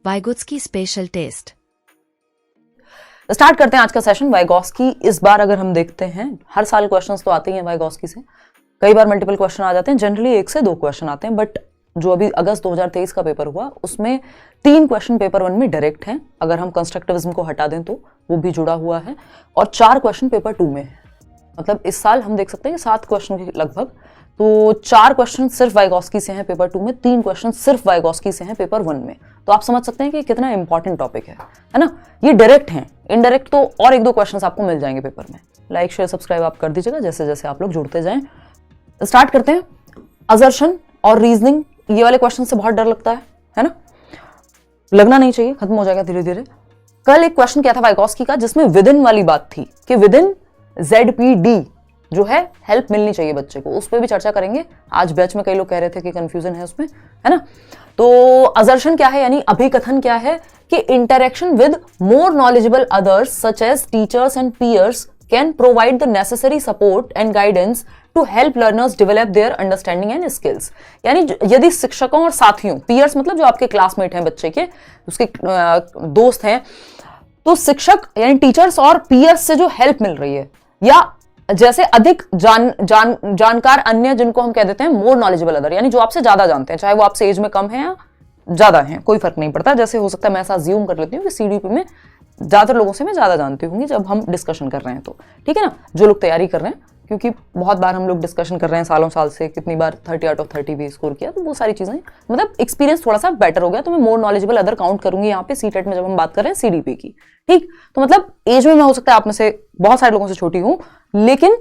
Vygotsky special test. Start करते हैं आज का सेशन। वाइगोत्स्की इस बार अगर हम देखते हैं, हर साल क्वेश्चंस तो आते ही हैं वाइगोत्स्की से, कई बार मल्टीपल क्वेश्चन आ जाते हैं, जनरली 1 से 2 क्वेश्चन आते हैं, बट जो अभी अगस्त 2023 का पेपर हुआ उसमें 3 क्वेश्चन पेपर 1 में डायरेक्ट हैं, अगर हम कंस्ट्रक्टिविज्म को हटा दें तो वो भी जुड़ा हुआ है, और 4 क्वेश्चन पेपर 2 में है। मतलब इस साल हम देख सकते हैं कि 7 क्वेश्चन के लगभग, तो 4 क्वेश्चन सिर्फ वाइगोत्स्की से हैं पेपर 2 में, 3 क्वेश्चन सिर्फ वाइगोत्स्की से हैं पेपर 1 में। तो आप समझ सकते हैं कि कितना इंपॉर्टेंट टॉपिक है ना। ये डायरेक्ट हैं, इनडायरेक्ट तो और 1-2 क्वेश्चंस आपको मिल जाएंगे पेपर में। लाइक शेयर सब्सक्राइब आप कर दीजिएगा जैसे जैसे आप लोग जुड़ते जाएं। स्टार्ट करते हैं। असर्शन और रीजनिंग, ये वाले क्वेश्चन से बहुत डर लगता है ना, लगना नहीं चाहिए, खत्म हो जाएगा धीरे धीरे। कल एक क्वेश्चन क्या था वाइगोत्स्की का जिसमें विद इन वाली बात थी कि विद इन ZPD जो है हेल्प मिलनी चाहिए बच्चे को, उस पर भी चर्चा करेंगे। आज बैच में कई लोग कह रहे थे कि कंफ्यूजन है उसमें, है ना। तो असर्शन क्या है, यानी अभिकथन क्या है कि interaction with more knowledgeable others such as teachers and peers can provide the necessary support and guidance to help learners develop their understanding and skills. यानी यदि शिक्षकों और साथियों, पीयर्स मतलब जो आपके क्लासमेट हैं बच्चे के, उसके दोस्त हैं, तो शिक्षक यानी टीचर्स और पीयर्स से जो हेल्प मिल रही है, या जैसे अधिक जानकार अन्य, जिनको हम कह देते हैं मोर नॉलेजेबल अदर, यानी जो आपसे ज्यादा जानते हैं, चाहे वो आपसे एज में कम है या ज्यादा है, कोई फर्क नहीं पड़ता। जैसे हो सकता है मैं ऐसा अज्यूम कर लेती हूँ कि CDP में ज्यादातर लोगों से मैं ज्यादा जानती हूँ जब हम डिस्कशन कर रहे हैं, तो ठीक है ना। जो लोग तैयारी कर रहे हैं, क्योंकि बहुत बार हम लोग डिस्कशन कर रहे हैं सालों साल से, कितनी बार 30 आउट ऑफ 30 भी स्कोर किया, तो वो सारी चीजें मतलब एक्सपीरियंस थोड़ा सा बेटर हो गया, तो मैं मोर नॉलेजेबल अदर काउंट करूंगी यहाँ पे CTET में जब हम बात कर रहे हैं CDP की, ठीक। तो मतलब एज में मैं हो सकता है आप में से बहुत सारे लोगों से छोटी हूँ, लेकिन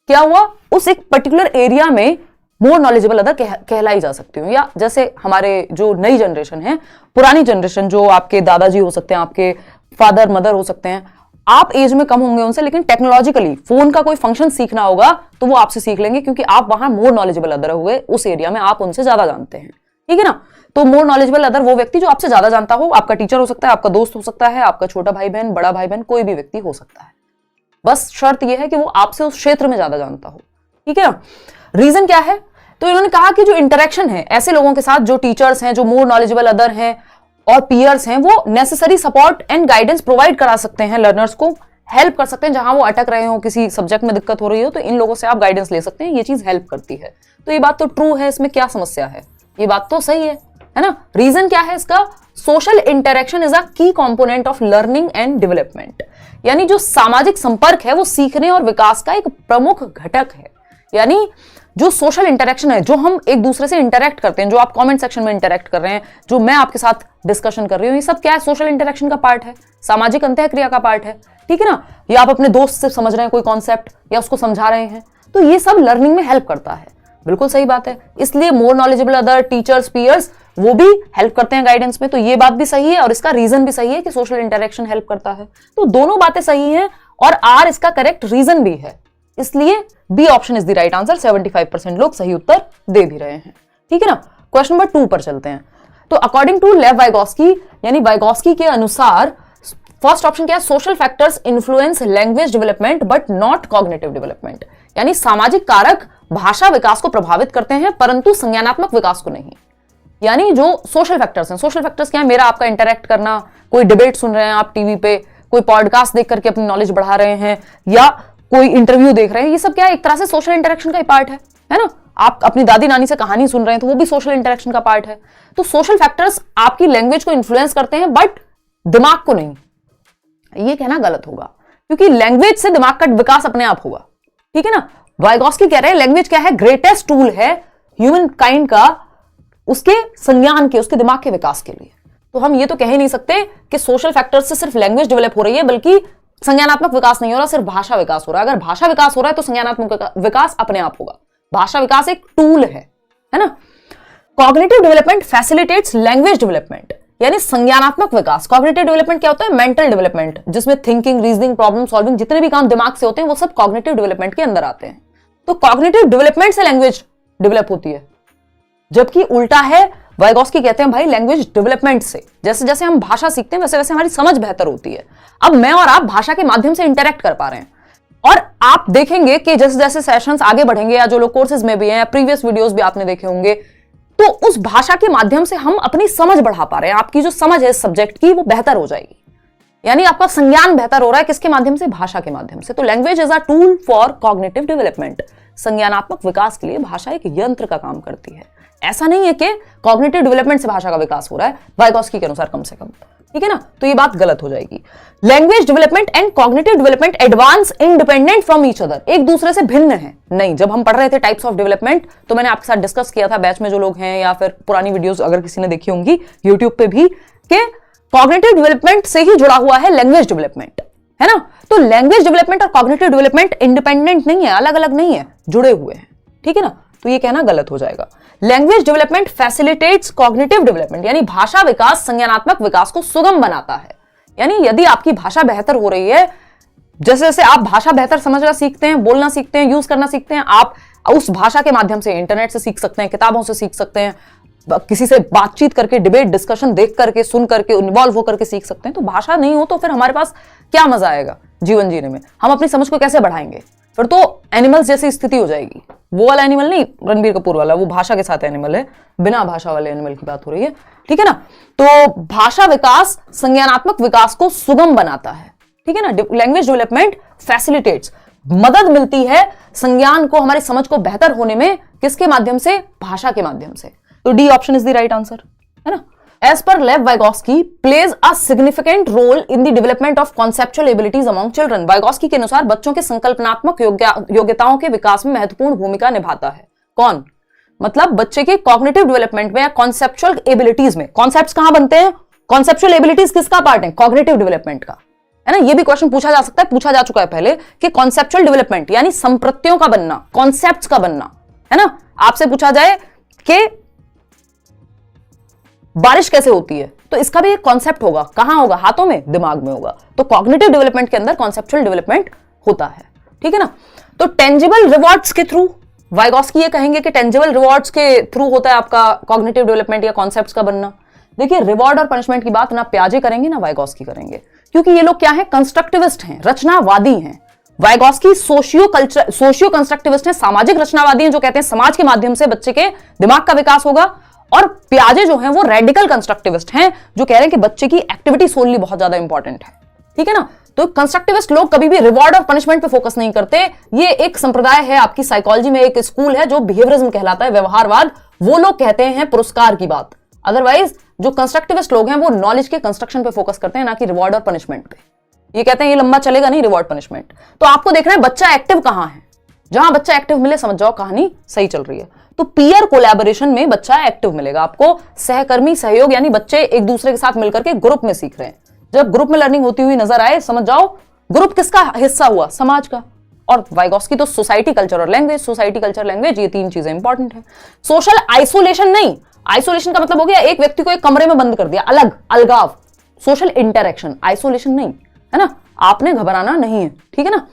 क्या हुआ, उस एक पर्टिकुलर एरिया में मोर नॉलेजेबल अदर कहलाई जा सकती हूँ। या जैसे हमारे जो नई जनरेशन है, पुरानी जनरेशन, जो आपके दादाजी हो सकते हैं, आपके फादर मदर हो सकते हैं, आप एज में कम होंगे उनसे, लेकिन टेक्नोलॉजिकली फोन का कोई फंक्शन सीखना होगा तो वो आपसे सीख लेंगे, क्योंकि आप वहां मोर नॉलेजेबल अदर हुए, उस एरिया में आप उनसे ज्यादा जानते हैं, ठीक है ना। तो मोर नॉलेजेबल अदर वो व्यक्ति जो आपसे ज्यादा जानता हो, आपका टीचर हो सकता है, आपका दोस्त हो सकता है, आपका छोटा भाई बहन, बड़ा भाई बहन, कोई भी व्यक्ति हो सकता है। बस शर्त यह है कि वो आपसे उस क्षेत्र में ज्यादा जानता हो, ठीक है ना। रीजन क्या है, तो इन्होंने कहा कि जो इंटरेक्शन है ऐसे लोगों के साथ, जो टीचर्स हैं, जो मोर नॉलेजेबल अदर हैं और पीयर्स हैं, वो necessary support and guidance provide करा सकते हैं, लर्नर्स को हेल्प कर सकते हैं, जहां वो अटक रहे हो, किसी सब्जेक्ट में दिक्कत हो रही हो, तो इन लोगों से आप गाइडेंस ले सकते हैं, ये चीज हेल्प करती है। तो ये बात तो ट्रू है, इसमें क्या समस्या है, ये बात तो सही है ना। रीजन क्या है इसका, सोशल इंटरेक्शन इज अ की component of learning and development, यानी जो सामाजिक संपर्क है वो सीखने और विकास का एक प्रमुख घटक है। यानी जो सोशल इंटरेक्शन है, जो हम एक दूसरे से इंटरेक्ट करते हैं, जो आप कमेंट सेक्शन में इंटरेक्ट कर रहे हैं, जो मैं आपके साथ डिस्कशन कर रही हूं, ये सब क्या है, सोशल इंटरेक्शन का पार्ट है, सामाजिक अंतःक्रिया का पार्ट है, ठीक है ना। या आप अपने दोस्त से समझ रहे हैं कोई कॉन्सेप्ट, या उसको समझा रहे हैं, तो ये सब लर्निंग में हेल्प करता है। बिल्कुल सही बात है। इसलिए more knowledgeable other, teachers, peers, वो भी हेल्प करते हैं गाइडेंस में, तो ये बात भी सही है, और इसका रीजन भी सही है कि सोशल इंटरेक्शन हेल्प करता है। तो दोनों बातें सही हैं, और R इसका करेक्ट रीजन भी है, इसलिए B option is the right answer. 75% लोग सही उत्तर दे भी रहे हैं, ठीक है ना। क्वेश्चन नंबर 2 पर चलते हैं। तो अकॉर्डिंग टू लेव वाइगोत्स्की, यानी वाइगोत्स्की के अनुसार, फर्स्ट ऑप्शन क्या है, social factors influence language development but not cognitive development, यानी सामाजिक कारक भाषा विकास को प्रभावित करते हैं परंतु संज्ञानात्मक विकास को नहीं। यानी जो सोशल फैक्टर्स हैं, सोशल फैक्टर्स क्या है, मेरा आपका इंटरेक्ट करना, कोई डिबेट सुन रहे हैं आप टीवी पे, कोई पॉडकास्ट देख करके अपनी नॉलेज बढ़ा रहे हैं, या कोई इंटरव्यू देख रहे हैं, ये सब क्या है, एक तरह से सोशल इंटरेक्शन का ही पार्ट है ना। आप अपनी दादी नानी से कहानी सुन रहे हैं, तो वो भी सोशल इंटरेक्शन का पार्ट है। तो सोशल फैक्टर्स आपकी लैंग्वेज को इन्फ्लुएंस करते हैं बट दिमाग को नहीं, ये कहना गलत होगा, क्योंकि लैंग्वेज से दिमाग का विकास अपने आप होगा, ठीक है ना। वाइगोत्स्की कह रहे हैं लैंग्वेज क्या है, ग्रेटेस्ट टूल है ह्यूमन काइंड का, उसके संज्ञान के, उसके दिमाग के विकास के लिए। तो हम ये तो कह ही नहीं सकते कि सोशल फैक्टर्स से सिर्फ लैंग्वेज डेवलप हो रही है, बल्कि संज्ञानात्मक विकास नहीं हो रहा, सिर्फ भाषा विकास हो रहा है। अगर भाषा विकास हो रहा है तो संज्ञानात्मक विकास अपने आप होगा। भाषा विकास एक टूल है ना। Cognitive development facilitates language development, यानी संज्ञानात्मक विकास। कॉग्निटिव डेवलपमेंट क्या होता है, मेंटल डेवलपमेंट, जिसमें थिंकिंग, रीजनिंग, प्रॉब्लम सॉल्विंग, जितने भी काम दिमाग से होते हैं वो सब कॉग्निटिव डेवलपमेंट के अंदर आते हैं। तो कॉग्निटिव डेवलपमेंट से लैंग्वेज डेवलप होती है, जबकि उल्टा है, वाइगोत्स्की कहते हैं भाई लैंग्वेज डेवलपमेंट से, जैसे जैसे हम भाषा सीखते हैं वैसे वैसे हमारी समझ बेहतर होती है। अब मैं और आप भाषा के माध्यम से इंटरेक्ट कर पा रहे हैं, और आप देखेंगे कि जैसे जैसे सेशंस आगे बढ़ेंगे, या जो लोग कोर्सेज में भी हैं, या प्रीवियस वीडियोस भी आपने देखे होंगे, तो उस भाषा के माध्यम से हम अपनी समझ बढ़ा पा रहे हैं। आपकी जो समझ है इस सब्जेक्ट की वो बेहतर हो जाएगी, यानी आपका संज्ञान बेहतर हो रहा है किसके माध्यम से? भाषा के माध्यम से। तो language is a tool for cognitive development. संज्ञानात्मक विकास के लिए भाषा एक यंत्र का काम करती है। ऐसा नहीं है कि कॉग्निटिव डेवलपमेंट से भाषा का विकास हो रहा है, वाइगोस्की के अनुसार कम से कम, ठीक है ना? तो ये बात गलत हो जाएगी। Language development and cognitive development advance independent from each other, एक दूसरे से भिन्न है नहीं। जब हम पढ़ रहे थे टाइप्स ऑफ डेवलपमेंट, तो मैंने आपके साथ डिस्कस किया था बैच में जो लोग हैं, या फिर पुरानी वीडियोस अगर किसी ने देखी होंगी यूट्यूब पे भी, कि कॉग्निटिव डेवलपमेंट से ही जुड़ा हुआ है लैंग्वेज डेवलपमेंट, है ना? तो लैंग्वेज डेवलपमेंट और कॉग्निटिव डेवलपमेंट इंडिपेंडेंट नहीं है, अलग अलग नहीं है, जुड़े हुए हैं, ठीक है ना? तो ये कहना गलत हो जाएगा। Language development facilitates cognitive development, यानी भाषा विकास संज्ञानात्मक विकास को सुगम बनाता है। यानी यदि आपकी भाषा बेहतर हो रही है, जैसे जैसे आप भाषा बेहतर समझना सीखते हैं, बोलना सीखते हैं, यूज करना सीखते हैं, आप उस भाषा के माध्यम से इंटरनेट से सीख सकते हैं, किताबों से सीख सकते हैं, किसी से बातचीत करके, डिबेट डिस्कशन देख करके, सुन करके, इन्वॉल्व होकर के सीख सकते हैं। तो भाषा नहीं हो तो फिर हमारे पास क्या मजा आएगा जीवन जीने में? हम अपनी समझ को कैसे बढ़ाएंगे? फिर तो एनिमल्स जैसी स्थिति हो जाएगी। वो वाला एनिमल नहीं, रणबीर कपूर वाला, वो भाषा के साथ एनिमल है, बिना भाषा वाले एनिमल की बात हो रही है, ठीक है ना? तो भाषा विकास संज्ञानात्मक विकास को सुगम बनाता है, ठीक है ना? लैंग्वेज डेवलपमेंट फैसिलिटेट्स, मदद मिलती है संज्ञान को, हमारी समझ को बेहतर होने में, किसके माध्यम से? भाषा के माध्यम से। तो D option is the right answer, है ना? As per Lev Vygotsky plays a significant role in the development of conceptual abilities among children. Vygotsky के अनुसार बच्चों के संकल्पनात्मक योग्यताओं के विकास में महत्वपूर्ण भूमिका निभाता है। कौन? मतलब बच्चे के कॉग्निटिव डेवलपमेंट में या कॉन्सेप्चुअल एबिलिटीज में। कॉन्सेप्ट्स कहां बनते हैं? कॉन्सेप्चुअल एबिलिटीज किसका पार्ट है? कॉग्निटिव डेवलपमेंट का, है ना? ये भी क्वेश्चन पूछा जा सकता है, पूछा जा चुका है पहले, कि कॉन्सेप्चुअल डेवलपमेंट यानी संप्रत्यों का बनना, कॉन्सेप्ट्स का बनना, है ना? आपसे पूछा जाए कि बारिश कैसे होती है, तो इसका भी एक कॉन्सेप्ट होगा। कहां होगा? हाथों में, दिमाग में होगा। तो कॉग्निटिव डेवलपमेंट के अंदर कॉन्सेप्चुअल डेवलपमेंट होता है, ठीक है ना? तो टेंजिबल रिवॉर्ड्स के थ्रू, वाइगोस्की ये कहेंगे कि टेंजिबल रिवॉर्ड्स के थ्रू होता है आपका कॉग्निटिव डेवलपमेंट या कॉन्सेप्ट्स का बनना। देखिए, रिवॉर्ड और पनिशमेंट की बात ना पियाजे करेंगे ना वाइगोस्की करेंगे, क्योंकि ये लोग क्या है? कंस्ट्रक्टिविस्ट हैं, रचनावादी हैं। वाइगोस्की सोशियो कंस्ट्रक्टिविस्ट हैं, सामाजिक रचनावादी हैं, जो कहते हैं समाज के माध्यम से बच्चे के दिमाग का विकास होगा। और पियाजे जो हैं वो रेडिकल कंस्ट्रक्टिविस्ट हैं, जो कह रहे हैं कि बच्चे की एक्टिविटी सोलली बहुत ज्यादा इंपॉर्टेंट है, ठीक है ना? तो कंस्ट्रक्टिविस्ट लोग कभी भी रिवॉर्ड और पनिशमेंट पे फोकस नहीं करते। ये एक संप्रदाय है आपकी साइकोलॉजी में, एक स्कूल है जो बिहेवियरिज्म कहलाता है, व्यवहारवाद। वो लोग कहते हैं पुरस्कार की बात। अदरवाइज जो कंस्ट्रक्टिविस्ट लोग हैं वो नॉलेज के कंस्ट्रक्शन पे फोकस करते हैं, ना कि रिवॉर्ड और पनिशमेंट पे। ये कहते हैं ये लंबा चलेगा नहीं रिवॉर्ड पनिशमेंट। तो आपको देखना है बच्चा एक्टिव कहां है। जहां बच्चा एक्टिव मिले समझ जाओ कहानी सही चल रही है। तो पीयर कोलैबोरेशन में बच्चा एक्टिव मिलेगा आपको, सहकर्मी सहयोग, यानी बच्चे एक दूसरे के साथ मिलकर के ग्रुप में सीख रहे हैं। जब ग्रुप में लर्निंग होती हुई नजर आए, समझ जाओ ग्रुप किसका हिस्सा हुआ? समाज का। और वाइगोस्की तो सोसाइटी कल्चर और लैंग्वेज, सोसाइटी कल्चर लैंग्वेज, ये तीन चीजें इंपॉर्टेंट है। सोशल आइसोलेशन नहीं, आइसोलेशन का मतलब हो गया एक व्यक्ति को एक कमरे में बंद कर दिया, अलग, अलगाव। सोशल इंटरेक्शन, आइसोलेशन नहीं, है ना? आपने घबराना नहीं है, ठीक है ना?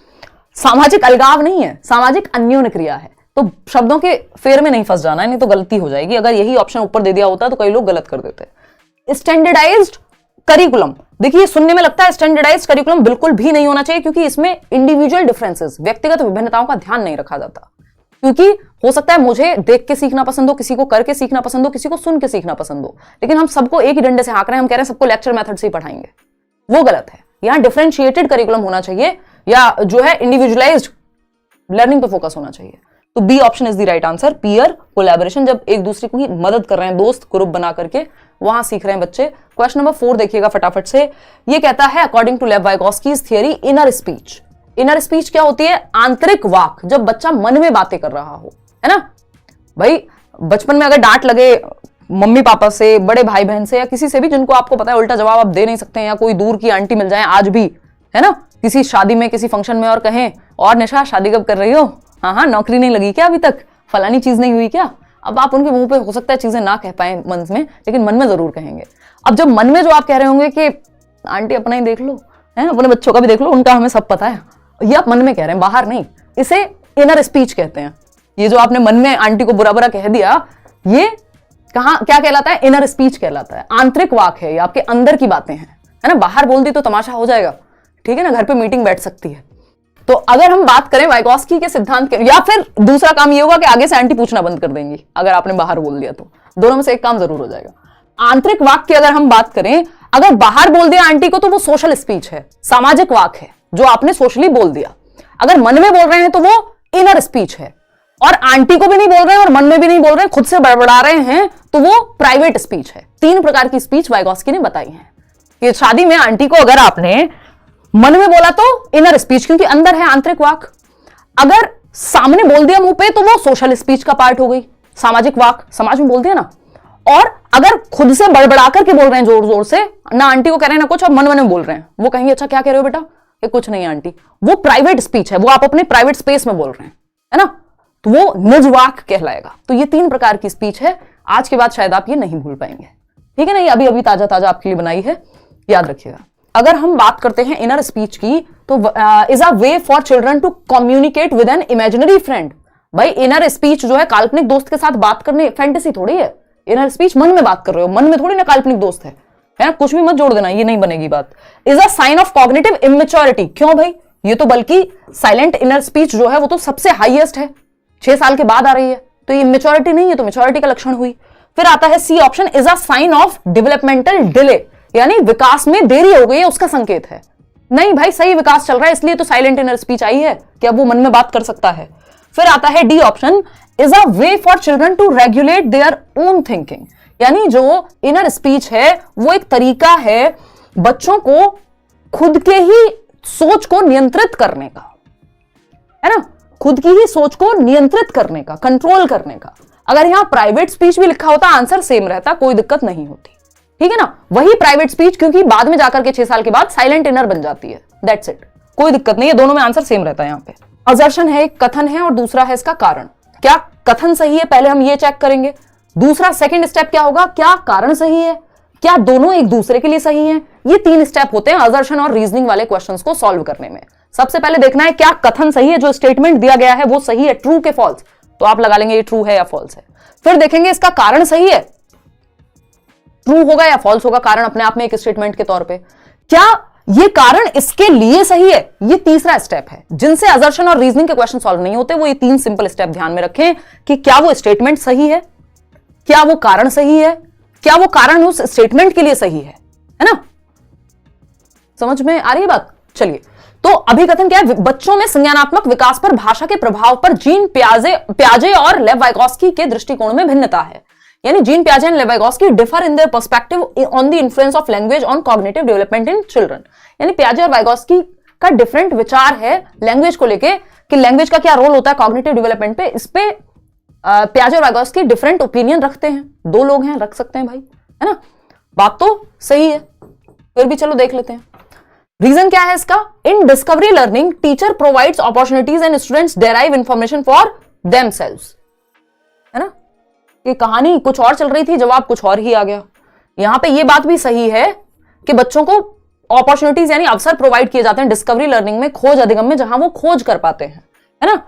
सामाजिक अलगाव नहीं है, सामाजिक अन्योन्य क्रिया है। तो शब्दों के फेर में नहीं फंस जाना है, नहीं तो गलती हो जाएगी। अगर यही ऑप्शन ऊपर दे दिया होता तो कई लोग गलत कर देते। स्टैंडर्डाइज्ड करिकुलम, देखिए सुनने में लगता है स्टैंडर्डाइज्ड करिकुलम, बिल्कुल भी नहीं होना चाहिए, क्योंकि इसमें इंडिविजुअल डिफरेंसेस, व्यक्तिगत विभिन्नताओं का ध्यान नहीं रखा जाता। क्योंकि हो सकता है मुझे देख के सीखना पसंद हो, किसी को करके सीखना पसंद हो, किसी को सुन के सीखना पसंद हो, लेकिन हम सबको एक ही डंडे से हाँक रहे हैं। हम कह रहे हैं सबको लेक्चर मेथड से ही पढ़ाएंगे, वो गलत है। यहां डिफरेंशिएटेड करिकुलम होना चाहिए, या जो है इंडिविजुअलाइज्ड लर्निंग पे फोकस होना चाहिए। तो B option is the right answer, peer collaboration, जब एक दूसरे की मदद कर रहे हैं, दोस्त ग्रुप बना करके वहां सीख रहे हैं बच्चे। क्वेश्चन नंबर 4 देखिएगा फटाफट से। ये कहता है according to Lev Vygotsky's theory, inner speech. Inner speech क्या होती है? आंतरिक वाक, जब बच्चा मन में बातें कर रहा हो, है ना? भाई बचपन में अगर डांट लगे मम्मी पापा से, बड़े भाई बहन से, या किसी से भी जिनको आपको पता है उल्टा जवाब आप दे नहीं सकते हैं, या कोई दूर की आंटी मिल जाए आज भी, है ना, किसी शादी में, किसी फंक्शन में, और कहें और निशा शादी कब कर रही हो? हाँ, नौकरी नहीं लगी क्या अभी तक? फलानी चीज नहीं हुई क्या? अब आप उनके मुंह पे हो सकता है चीजें ना कह पाए मन में, लेकिन मन में जरूर कहेंगे। अब जब मन में जो आप कह रहे होंगे कि आंटी अपना ही देख लो, है, अपने बच्चों का भी देख लो, उनका हमें सब पता है, ये आप मन में कह रहे हैं, बाहर नहीं। इसे इनर स्पीच कहते हैं। ये जो आपने मन में आंटी को बुरा बुरा कह दिया, ये कहाँ क्या कहलाता है? इनर स्पीच कहलाता है। आंतरिक वाक है, ये आपके अंदर की बातें हैं, है ना? बाहर बोल दी तो तमाशा हो जाएगा, ठीक है ना? घर पे मीटिंग बैठ सकती है। तो अगर हम बात करें वाइगोस्की के सिद्धांत के, या फिर दूसरा काम ये होगा कि आगे से आंटी पूछना बंद कर देंगी अगर आपने बाहर बोल दिया तो। दोनों में से एक काम जरूर हो जाएगा। आंतरिक वाक की अगर हम बात करें, अगर बाहर बोल दिया आंटी को तो वो सोशल स्पीच है, सामाजिक वाक है, जो आपने सोशली बोल दिया। अगर मन में बोल रहे हैं तो वो इनर स्पीच है, और आंटी को भी नहीं बोल रहे हैं और मन में भी नहीं बोल रहे हैं, खुद से बड़बड़ा रहे हैं, तो वो प्राइवेट स्पीच है। 3 प्रकार की स्पीच वाइगॉस्की ने बताई है कि शादी में आंटी को अगर आपने मन में बोला तो इनर स्पीच, क्योंकि अंदर है आंतरिक वाक। अगर सामने बोल दिया मुंह पे तो वो सोशल स्पीच का पार्ट हो गई, सामाजिक वाक, समाज में बोल दिया ना। और अगर खुद से बड़बड़ा करके बोल रहे हैं जोर जोर से, ना आंटी को कह रहे हैं ना कुछ, और मन में बोल रहे हैं, वो कहेंगे अच्छा क्या कह रहे हो बेटा, ये कुछ नहीं आंटी, वो प्राइवेट स्पीच है, वो आप अपने प्राइवेट स्पेस में बोल रहे हैं, है ना, तो वो निज वाक कहलाएगा। तो ये 3 प्रकार की स्पीच है, आज के बाद शायद आप ये नहीं भूल पाएंगे, ठीक है ना, ये अभी अभी ताजा ताजा आपके लिए बनाई है, याद रखिएगा। अगर हम बात करते हैं इनर स्पीच की, तो is a way for children to communicate with an imaginary friend. भाई इनर स्पीच जो है काल्पनिक दोस्त के साथ बात करने, फैंटेसी थोड़ी है। इनर स्पीच मन में बात कर रहे हो, मन में थोड़ी ना काल्पनिक दोस्त है ना, कुछ भी मत जोड़ देना, ये नहीं बनेगी बात। Is a sign of cognitive immaturity. क्यों भाई, ये तो बल्कि साइलेंट इनर स्पीच जो है वो तो सबसे हाईएस्ट है, 6 साल के बाद आ रही है, तो ये इमेच्योरिटी नहीं है, तो मैच्योरिटी का लक्षण हुई। फिर आता है C option, is a sign of developmental delay, यानी विकास में देरी हो गई है उसका संकेत है। नहीं भाई, सही विकास चल रहा है, इसलिए तो साइलेंट इनर स्पीच आई है कि अब वो मन में बात कर सकता है। फिर आता है D option, is a way for children to regulate their own thinking, यानी जो इनर स्पीच है वो एक तरीका है बच्चों को खुद के ही सोच को नियंत्रित करने का, है ना, खुद की ही सोच को नियंत्रित करने का, कंट्रोल करने का। अगर यहां प्राइवेट स्पीच भी लिखा होता आंसर सेम रहता, कोई दिक्कत नहीं होती, ठीक है ना। वही प्राइवेट स्पीच, क्योंकि बाद में जाकर के 6 साल के बाद साइलेंट इनर बन जाती है, दैट्स इट, कोई दिक्कत नहीं है, दोनों में आंसर सेम रहता है। यहां पे असर्शन है, एक कथन है और दूसरा है इसका कारण। क्या कथन सही है, पहले हम ये चेक करेंगे। दूसरा सेकंड स्टेप क्या होगा, क्या कारण सही है, क्या दोनों एक दूसरे के लिए सही हैं। ये 3 स्टेप होते हैं असर्शन और रीजनिंग वाले क्वेश्चंस को सॉल्व करने में। सबसे पहले देखना है क्या कथन सही है, जो स्टेटमेंट दिया गया है वो सही है, ट्रू के फॉल्स, तो आप लगा लेंगे ये ट्रू है या फॉल्स है। फिर देखेंगे इसका कारण सही है, ट्रू होगा या फॉल्स होगा, कारण अपने आप में एक स्टेटमेंट के तौर पे। क्या ये कारण इसके लिए सही है, ये तीसरा स्टेप है। जिनसे असर्शन और रीजनिंग के क्वेश्चन सॉल्व नहीं होते वो ये 3 सिंपल स्टेप ध्यान में रखें कि क्या वो स्टेटमेंट सही है, क्या वो कारण सही है, क्या वो कारण उस स्टेटमेंट के लिए सही है ना। समझ में आ रही है बात। चलिए, तो अभिकथन क्या है, बच्चों में संज्ञानात्मक विकास पर भाषा के प्रभाव पर जीन पियाजे और लेव वाइगॉस्की के दृष्टिकोण में भिन्नता है। यानी जीन पियाजे and Lev Vygotsky differ in their perspective on the influence of language on cognitive development in children. यानी पियाजे और वाइगॉस्की का डिफरेंट विचार है लैंग्वेज को लेके कि लैंग्वेज का क्या रोल होता है कॉग्निटिव डेवलपमेंट पे। इस पे पियाजे और वाइगॉस्की डिफरेंट ओपिनियन रखते हैं, 2 लोग हैं, रख सकते हैं भाई, है ना। बात तो सही है, फिर भी चलो देख लेते हैं रीजन क्या है इसका। In discovery learning teacher provides opportunities and students derive information for themselves, है ना। ये कहानी कुछ और चल रही थी, जवाब कुछ और ही आ गया। यहां पे ये बात भी सही है कि बच्चों को अपॉर्चुनिटीज यानी अवसर प्रोवाइड किए जाते हैं डिस्कवरी लर्निंग में, खोज अधिगम में, जहां वो खोज कर पाते हैं, है ना।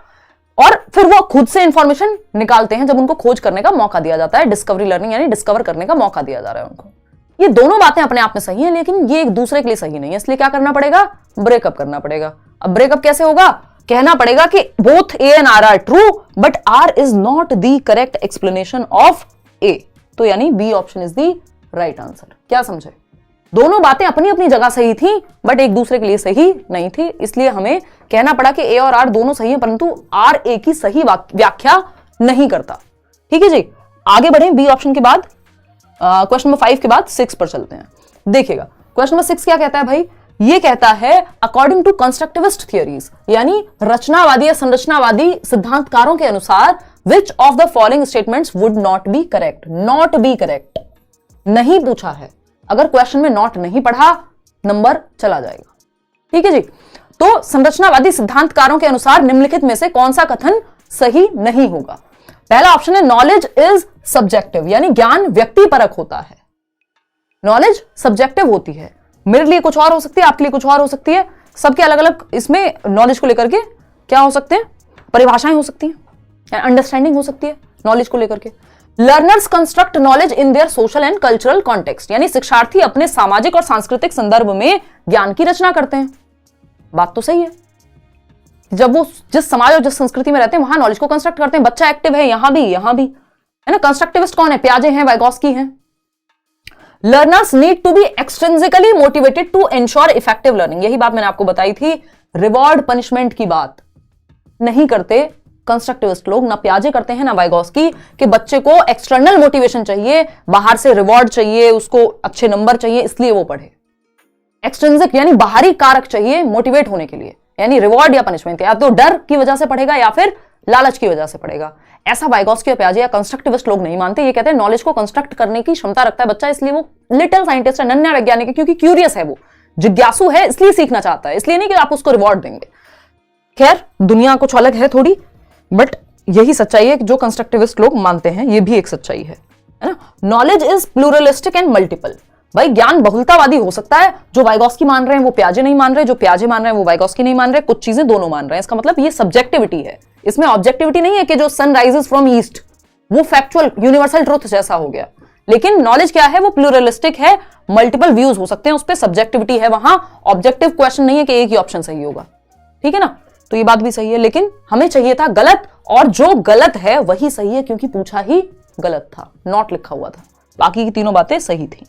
और फिर वो खुद से इंफॉर्मेशन निकालते हैं जब उनको खोज करने का मौका दिया जाता है। डिस्कवरी लर्निंग यानी डिस्कवर करने का मौका दिया जा रहा है उनको। ये दोनों बातें अपने आप में सही है, लेकिन ये एक दूसरे के लिए सही नहीं है, इसलिए क्या करना पड़ेगा, ब्रेकअप करना पड़ेगा। अब ब्रेकअप कैसे होगा, कहना पड़ेगा कि both A and R are true but R is not the correct explanation of A, तो यानी B option is the right answer. क्या समझे, दोनों बातें अपनी अपनी जगह सही थी बट एक दूसरे के लिए सही नहीं थी, इसलिए हमें कहना पड़ा कि ए और आर दोनों सही है, परंतु आर ए की सही व्याख्या नहीं करता। ठीक है जी, आगे बढ़े बी ऑप्शन के बाद क्वेश्चन नंबर 5 के बाद 6 पर चलते हैं। देखिएगा क्वेश्चन नंबर 6 क्या कहता है भाई, ये कहता है अकॉर्डिंग टू कंस्ट्रक्टिविस्ट थियरीज, यानी रचनावादी या संरचनावादी सिद्धांतकारों के अनुसार which of the following statements would not be correct. Not be correct नहीं पूछा है, अगर क्वेश्चन में नॉट नहीं पढ़ा नंबर चला जाएगा। ठीक है जी, तो संरचनावादी सिद्धांतकारों के अनुसार निम्नलिखित में से कौन सा कथन सही नहीं होगा। पहला ऑप्शन है नॉलेज इज सब्जेक्टिव, यानी ज्ञान व्यक्तिपरक होता है। नॉलेज सब्जेक्टिव होती है, मेरे लिए कुछ और हो सकती है, आपके लिए कुछ और हो सकती है, सबके अलग अलग इसमें नॉलेज को लेकर के क्या हो सकते हैं, परिभाषाएं हो सकती हैं, अंडरस्टैंडिंग हो सकती है नॉलेज को लेकर के। Learners construct knowledge in their social and cultural context, यानी शिक्षार्थी अपने सामाजिक और सांस्कृतिक संदर्भ में ज्ञान की रचना करते हैं। बात तो सही है, जब वो जिस समाज और जिस संस्कृति में रहते हैं वहां नॉलेज को कंस्ट्रक्ट करते हैं। बच्चा एक्टिव है यहां भी, है ना। कंस्ट्रक्टिविस्ट कौन है? पियाजे हैं, वाइगोस्की हैं। Learners need to be extrinsically motivated to ensure effective learning, यही बात मैंने आपको बताई थी। रिवॉर्ड पनिशमेंट की बात नहीं करते कंस्ट्रक्टिविस्ट लोग, ना पियाजे करते हैं ना वाइगोस्की, कि बच्चे को एक्सटर्नल मोटिवेशन चाहिए, बाहर से रिवॉर्ड चाहिए, उसको अच्छे नंबर चाहिए इसलिए वो पढ़े। एक्सट्रिंसिक यानी बाहरी कारक चाहिए मोटिवेट होने के लिए, यानी रिवॉर्ड या पनिशमेंट, या तो डर की वजह से पढ़ेगा या फिर लालच की वजह से पढ़ेगा। ऐसा वाइगोस्की और पियाजे या कंस्ट्रक्टिविस्ट लोग नहीं मानते। ये कहते हैं नॉलेज को कंस्ट्रक्ट करने की क्षमता रखता है बच्चा, इसलिए वो लिटिल साइंटिस्ट है, नन्हा वैज्ञानिक है, क्योंकि क्यूरियस है, वो जिज्ञासु है, इसलिए सीखना चाहता है, इसलिए नहीं कि आप उसको रिवॉर्ड देंगे। खैर दुनिया कुछ अलग है थोड़ी, बट यही सच्चाई है कि जो कंस्ट्रक्टिविस्ट लोग मानते हैं, ये भी एक सच्चाई है ना। Knowledge is pluralistic and multiple, भाई ज्ञान बहुलतावादी हो सकता है। जो वाइगोस्की मान रहे हैं वो पियाजे नहीं मान रहे, जो पियाजे मान रहे हैं वो वाइगोस्की नहीं मान रहे, कुछ चीजें दोनों मान रहे हैं। इसका मतलब ये सब्जेक्टिविटी है, इसमें ऑब्जेक्टिविटी नहीं है कि जो सन राइजेस फ्रॉम ईस्ट वो फैक्चुअल यूनिवर्सल ट्रुथ जैसा हो गया। लेकिन नॉलेज क्या है? वो प्लूरलिस्टिक है, मल्टीपल व्यूज हो सकते हैं, उस पर सब्जेक्टिविटी है। वहां ऑब्जेक्टिव क्वेश्चन नहीं है कि एक ही ऑप्शन सही होगा, ठीक है ना। तो ये बात भी सही है, लेकिन हमें चाहिए था गलत, और जो गलत है वही सही है क्योंकि पूछा ही गलत था, नॉट लिखा हुआ था, बाकी की तीनों बातें सही थी।